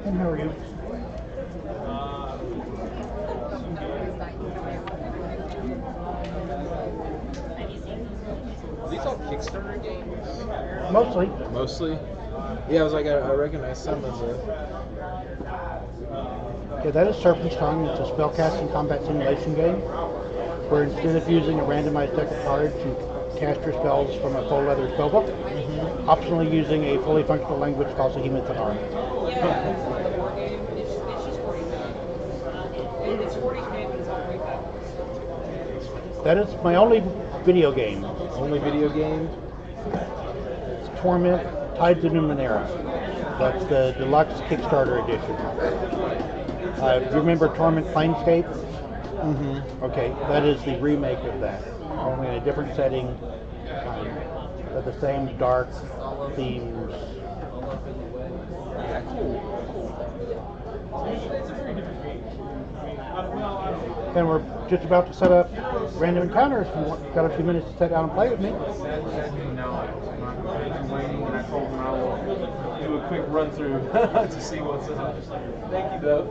And how are you? Are these all Kickstarter games? Mostly. Mostly. Yeah, I was like, I recognize some of the. Yeah, that is Serpent's Tongue. It's a spellcasting combat simulation game where instead of using a randomized deck of cards, you cast your spells from a full leather spellbook, optionally using a fully functional language called Sahima Tanar. That is my only video game. Only video game? It's Torment Tides of Numenera. That's the deluxe Kickstarter edition. Do you remember Torment Planescape? Mm-hmm. Okay, that is the remake of that, only in a different setting, but the same dark themes. And we're just about to set up random encounters. You've got a few minutes to sit down and play with me. No, I'm waiting, and I told him I will do a quick run through to see what's up. Thank you, though.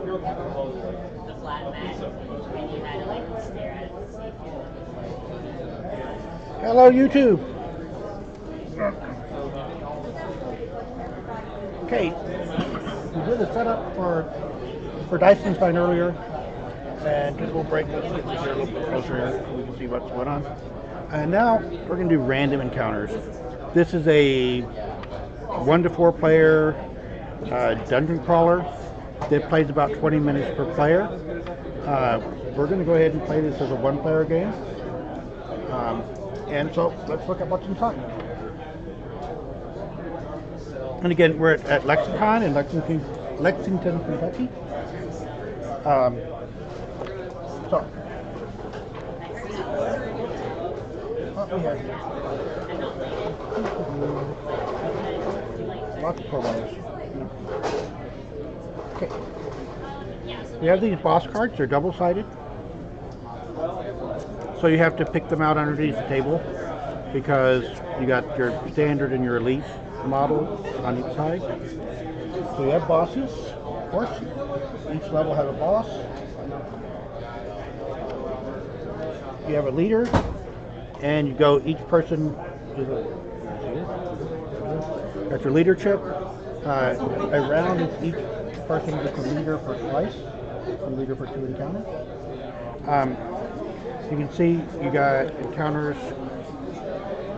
The flat mat, and you had to like stare at it to see if you. Hello, YouTube. Okay, we did a setup for Dysonstein earlier, and just we'll break this get this here a little bit closer here so we can see what's going on. And now we're going to do random encounters. This is a 1 to 4 player dungeon crawler that plays about 20 minutes per player. We're going to go ahead and play this as a 1-player game. And so let's look at what's inside. And again, we're at Lexicon in Lexington, Kentucky. So, what we have here? Lots of promos. Okay. We have these boss cards. They're double-sided. So you have to pick them out underneath the table because you got your standard and your elite model on each side. So you have bosses, of course. Each level has a boss. You have a leader, and you go, each person is got your leadership. Around each person gets a leader for twice, a leader for 2 encounters. You can see you got encounters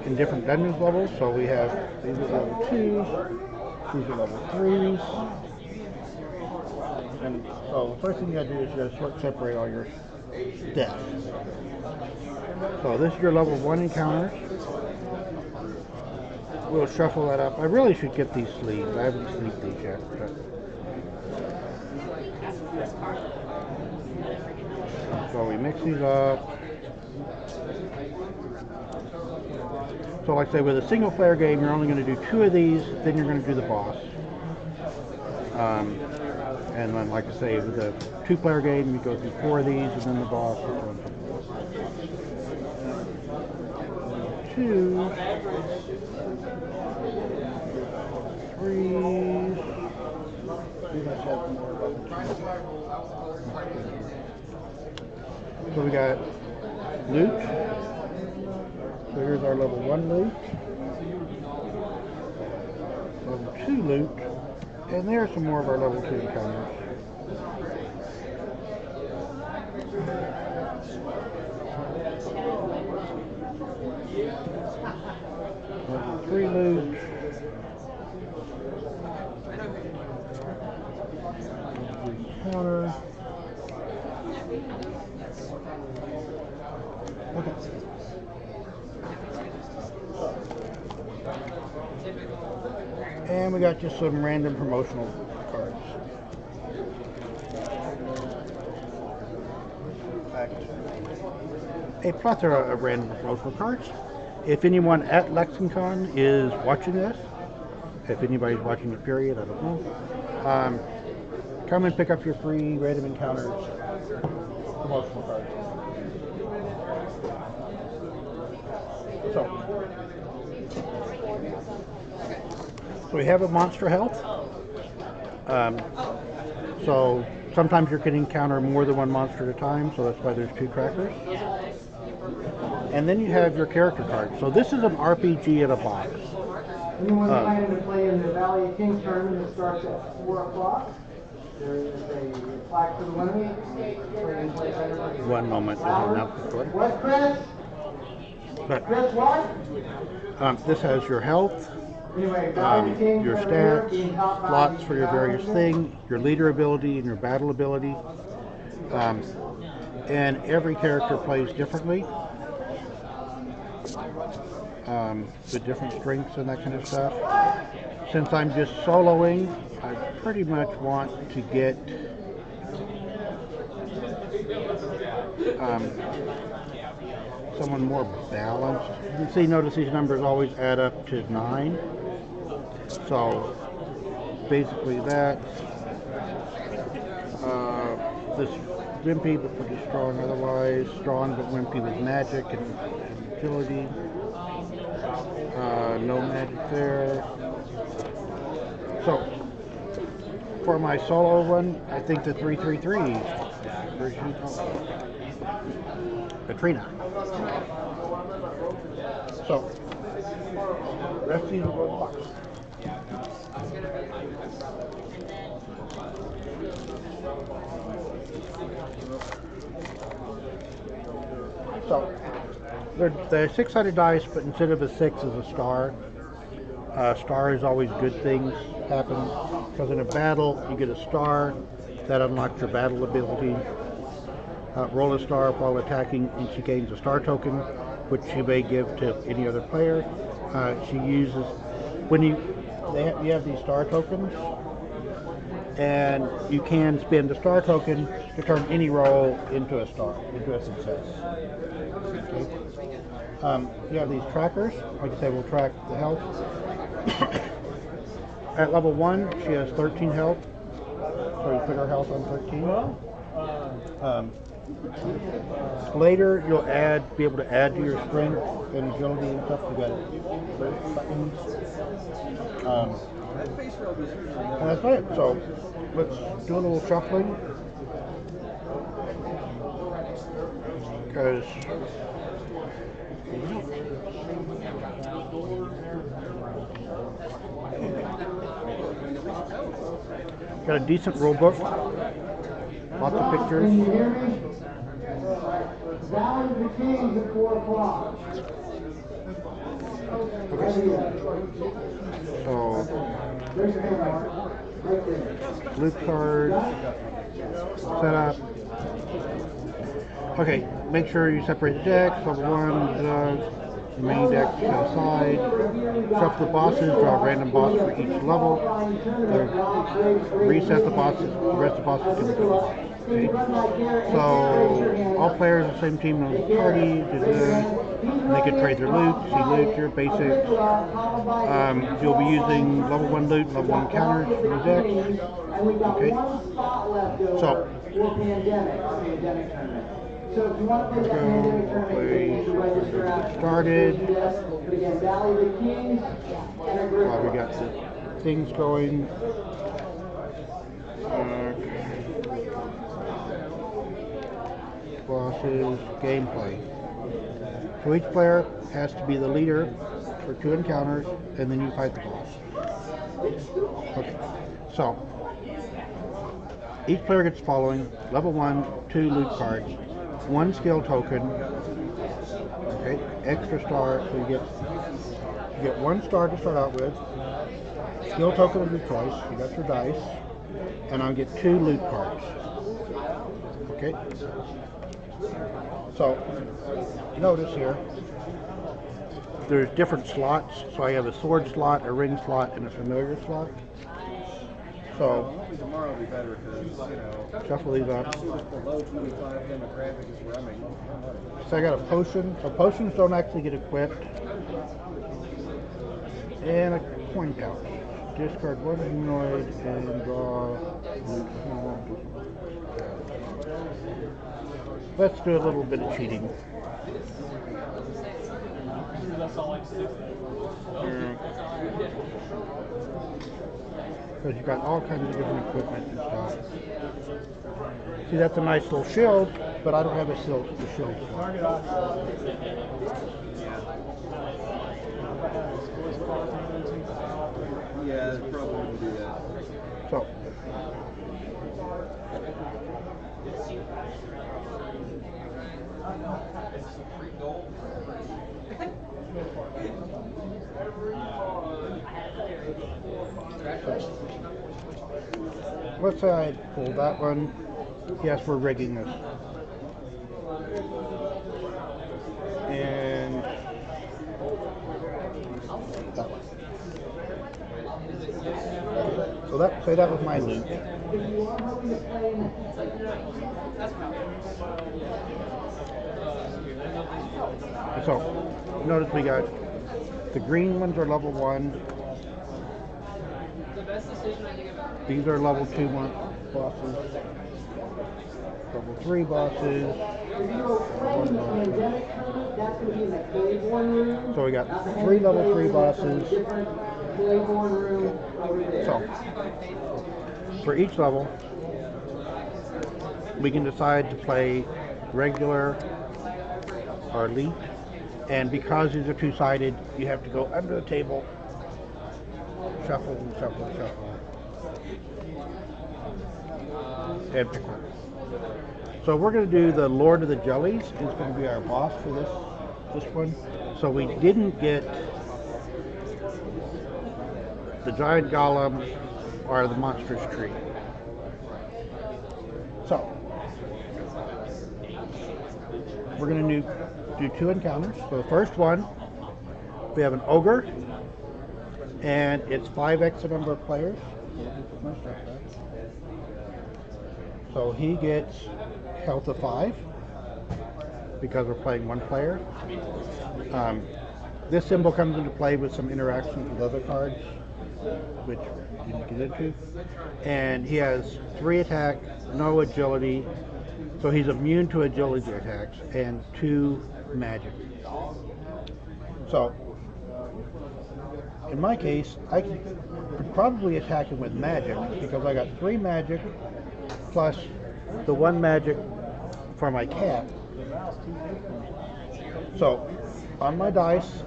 in different dungeons levels. So we have these are level 2s, these are level 3s. And so the first thing you gotta do is you gotta separate all your deaths. So this is your level 1 encounters. We'll shuffle that up. I really should get these sleeves. I haven't sleeved these yet. But. So we mix these up. So like I say, with a single player game, you're only going to do 2 of these, then you're going to do the boss. And then like I say, with a 2-player game, you go through 4 of these, and then the boss. 2, 3. So we got loot. So here's our level 1 loot. Level 2 loot. And there's some more of our level 2 encounters. Level 3 loot. Counter. Okay. And we got just some random promotional cards. A plethora of random promotional cards. If anyone at Lexicon is watching this, if anybody's watching it, period, I don't know, come and pick up your free random encounters promotional cards. So we have a monster health. So sometimes you can encounter more than one monster at a time, so that's why there's 2 trackers. And then you have your character card. So this is an RPG in a box. Anyone planning to play in the Valley of Kings tournament that starts at 4 o'clock? There is a plaque for the winners. One moment, there's an announcement for it. What, Chris? But Chris, what? this has your health, Anyway, Valley of Kings your over here, stats, being top five slots for your in the various Valley. things, your leader ability and your battle ability. And every character plays differently, with different strengths and that kind of stuff. Since I'm just soloing, I pretty much want to get someone more balanced. You can see, notice these numbers always add up to 9. So basically that. This Wimpy, but pretty strong otherwise. Strong but wimpy with magic and agility. No magic there. So for my solo one, I think the 333 version Katrina. So rest of these will go in the box. So they're 6-sided dice, but instead of a 6 is a star. Star is always good things happen, because in a battle you get a star that unlocks your battle ability. Roll a star while attacking, and she gains a star token, which she may give to any other player. She uses when you have these star tokens, and you can spend a star token to turn any roll into a star, into a success. Okay. You have these trackers. Like I said, we'll track the health. At level 1, she has 13 health, so you put her health on 13. Later, you'll be able to add to your strength and agility and stuff. You got those buttons. And that's it. So let's do a little shuffling, because got a decent rule book, lots of pictures. Can you hear me? Valley of the Kings at 4 o'clock. So There's your hand mark. Right there. loot cards, setup. Okay, make sure you separate the decks. Level 1, the main deck to the side. Shuffle the bosses, draw a random boss for each level. Reset the bosses, the rest of the bosses can be go. Okay. So all players of the same team know the party. They can trade their loot, see loot, your basics. You'll be using level 1 loot, level 1 counters for your decks. Okay. So So if you want to play that pandemic tournament, you can register at started. But again, Valley of the Kings and a group. While we got the things going. Bosses, gameplay. So each player has to be the leader for 2 encounters, and then you fight the boss. Okay, so each player gets following: level 1, 2 loot cards, 1 skill token. Okay, extra star. So you get 1 star to start out with. Skill token of your choice. You got your dice, and I'll get 2 loot cards. Okay. So, notice here, there's different slots. So I have a sword slot, a ring slot, and a familiar slot. So, Tomorrow will be better because, shuffle these up. the low 25 demographic is running. So I got a potion. So potions don't actually get equipped. And a coin pouch. Discard 1 humanoid and draw loot. Let's do a little bit of cheating. because you've got all kinds of different equipment and stuff. See, that's a nice little shield, but I don't have a shield. Yeah, it probably wouldn't do that. So, let's say I pull that one. Yes, we're rigging this. And that one. So that was my loot. So notice we got the green ones are level 1. These are level 2 bosses. Level 3 bosses. So we got 3 level 3 bosses. So for each level, we can decide to play regular or elite. And because these are two-sided, you have to go under the table, shuffle, shuffle, shuffle, and pick one. So we're going to do the Lord of the Jellies. He's going to be our boss for this one. So we didn't get the giant golem or the monstrous tree. So we're going to do 2 encounters. So the first one, we have an ogre, and it's 5x the number of players. So he gets health of 5 because we're playing 1 player. This symbol comes into play with some interactions with other cards, which we didn't get into. And he has 3 attack, no agility, so he's immune to agility attacks, and 2 magic. So in my case, I could probably attack him with magic because I got 3 magic plus the 1 magic for my cat. So on my dice,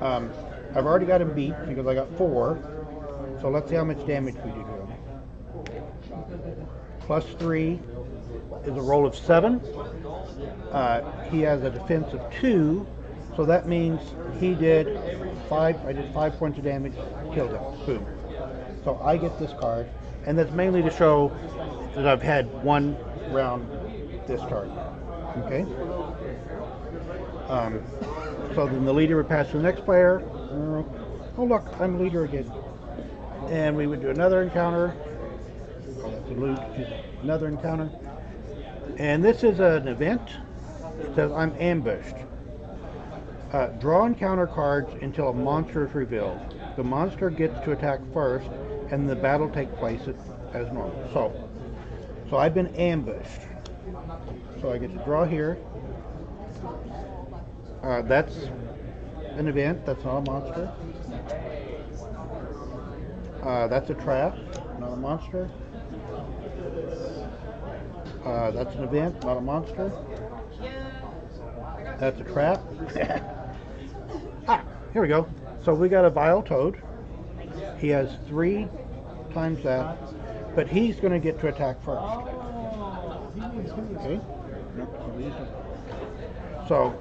I've already got him beat because I got 4. So let's see how much damage we do to him. Plus 3 is a roll of 7. He has a defense of 2, so that means he did 5. I did 5 points of damage, killed him. Boom. So I get this card, and that's mainly to show that I've had 1 round this turn. Okay. So then the leader would pass to the next player. Oh look, I'm leader again. And we would do another encounter. Oh, that's a loot. Another encounter. And this is an event. It says I'm ambushed. Draw encounter cards until a monster is revealed. The monster gets to attack first, and the battle takes place as normal. So I've been ambushed. So I get to draw here. That's an event. That's not a monster. That's a trap, not a monster. That's an event, not a monster. That's a trap. Here we go. So we got a Vile Toad. He has 3 times that, but he's going to get to attack first. Okay. So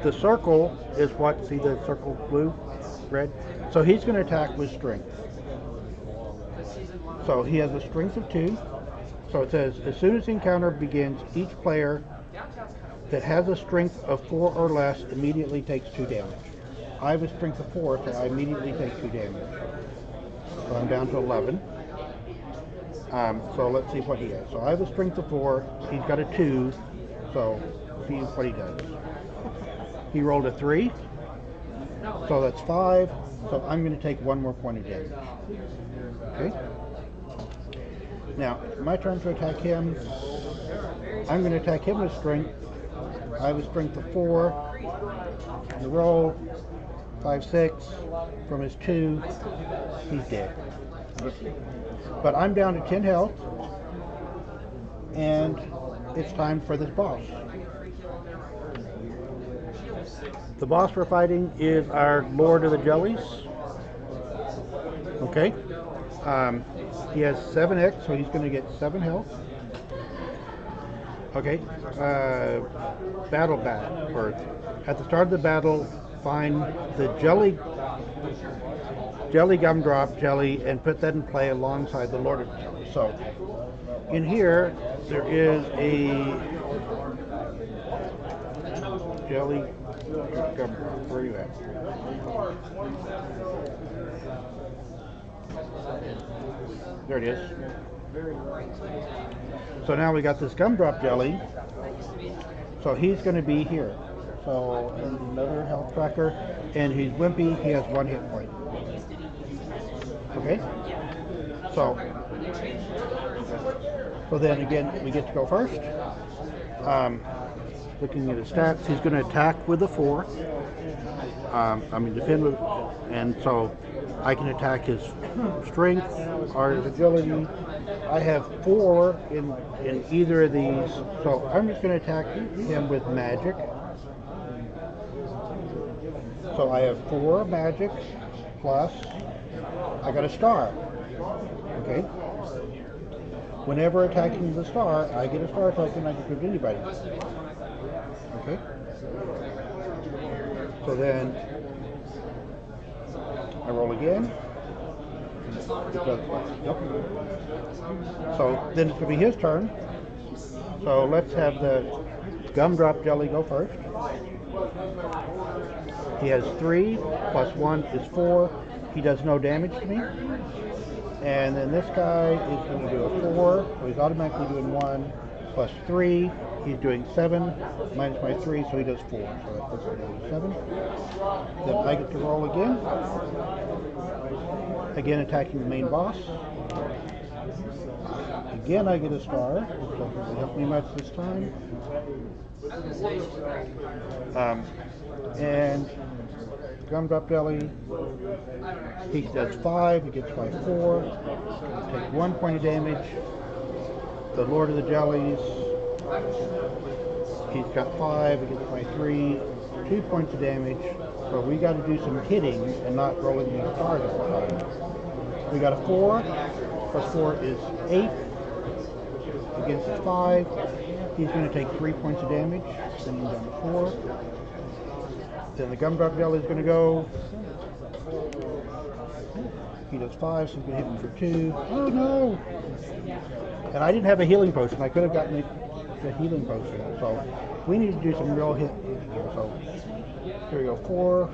the circle is what? See the circle blue, red? So he's going to attack with strength. So he has a strength of 2. So it says, as soon as the encounter begins, each player that has a strength of 4 or less immediately takes 2 damage. I have a strength of 4, so I immediately take 2 damage. So I'm down to 11. So let's see what he has. So I have a strength of 4. He's got a 2. So see what he does. He rolled a 3. So that's 5. So I'm going to take 1 more point of damage. Okay. Now, my turn to attack him. I'm going to attack him with strength. I have a strength of 4. The roll, 5, 6 from his 2. he's dead. But I'm down to 10 health, and it's time for this boss. The boss we're fighting is our Lord of the Jellies. Okay. He has 7x, so he's going to get 7 health. Okay. Battle bat. Or at the start of the battle, find the jelly gumdrop jelly and put that in play alongside the Lord of the Jellies. So in here there is a jelly gumdrop. Where are you at? There it is. So now we got this gumdrop jelly. So he's going to be here. So another health tracker, and he's wimpy. He has 1 hit point. Okay. So then again, we get to go first. Looking at his stats, he's going to attack with a 4. Defend with, and so I can attack his strength or his agility. I have 4 in either of these, so I'm just going to attack him with magic. So I have 4 magic plus I got a star. Okay. Whenever attacking the star, I get a star token. I can give to anybody. Okay. So then I roll again. So then it's going to be his turn. So let's have the gumdrop jelly go first. He has 3 plus 1 is 4. He does no damage to me. And then this guy is going to do a 4. So he's automatically doing 1 plus 3. He's doing 7 minus my 3, so he does 4. So that puts him at 7. Then I get to roll again. Again, attacking the main boss. Again, I get a star, which doesn't really help me much this time. And gumdrop jelly, he does 5, he gets my 4. Take 1 point of damage. The Lord of the Jellies, he's got 5, he gets my 3, 2 points of damage. So we got to do some hitting and not rolling these stars all the time. We got a 4, plus 4 is 8. Against his 5, he's going to take 3 points of damage, sending him down to 4. Then the gumdrop jelly is going to go. He does 5, so he's going to hit him for 2. Oh no! And I didn't have a healing potion. I could have gotten the healing potion. So we need to do some real hit here. So here we go. 4,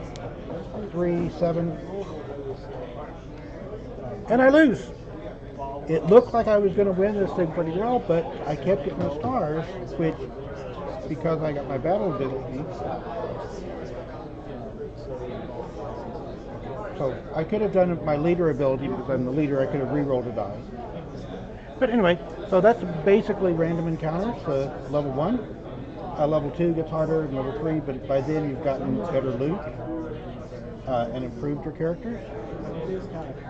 3, 7. And I lose. It looked like I was going to win this thing pretty well, but I kept getting the stars, which, because I got my battle ability. So I could have done my leader ability because I'm the leader. I could have re-rolled a die. But anyway, so that's basically random encounters. Level 1, level 2 gets harder, and level 3. But by then you've gotten better loot and improved your characters.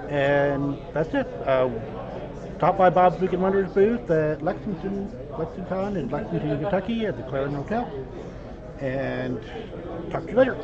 And that's it. Stopped by Bob's Weekend Wonders booth at Lexington in Lexington, Kentucky at the Clarion Hotel. And talk to you later.